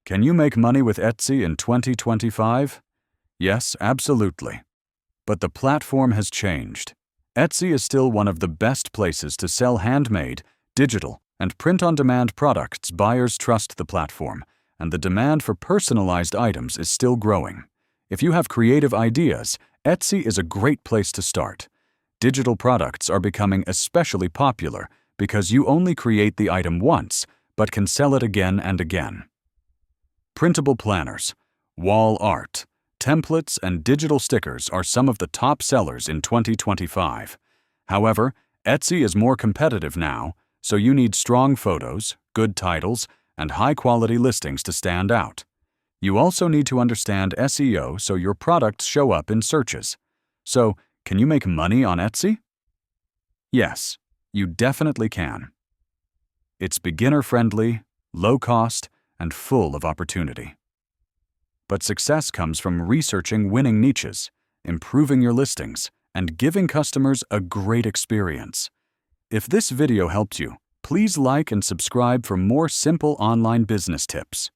Can you make money with Etsy in 2025? Yes, absolutely. But the platform has changed. Etsy is still one of the best places to sell handmade, digital, and print-on-demand products. Buyers trust the platform, and the demand for personalized items is still growing. If you have creative ideas, Etsy is a great place to start. Digital products are becoming especially popular because you only create the item once, but can sell it again and again. Printable planners, wall art, templates, and digital stickers are some of the top sellers in 2025. However, Etsy is more competitive now, so you need strong photos, good titles, and high-quality listings to stand out. You also need to understand SEO so your products show up in searches. So, can you make money on Etsy? Yes, you definitely can. It's beginner-friendly, low-cost, and full of opportunity. But success comes from researching winning niches, improving your listings, and giving customers a great experience. If this video helped you, please like and subscribe for more simple online business tips.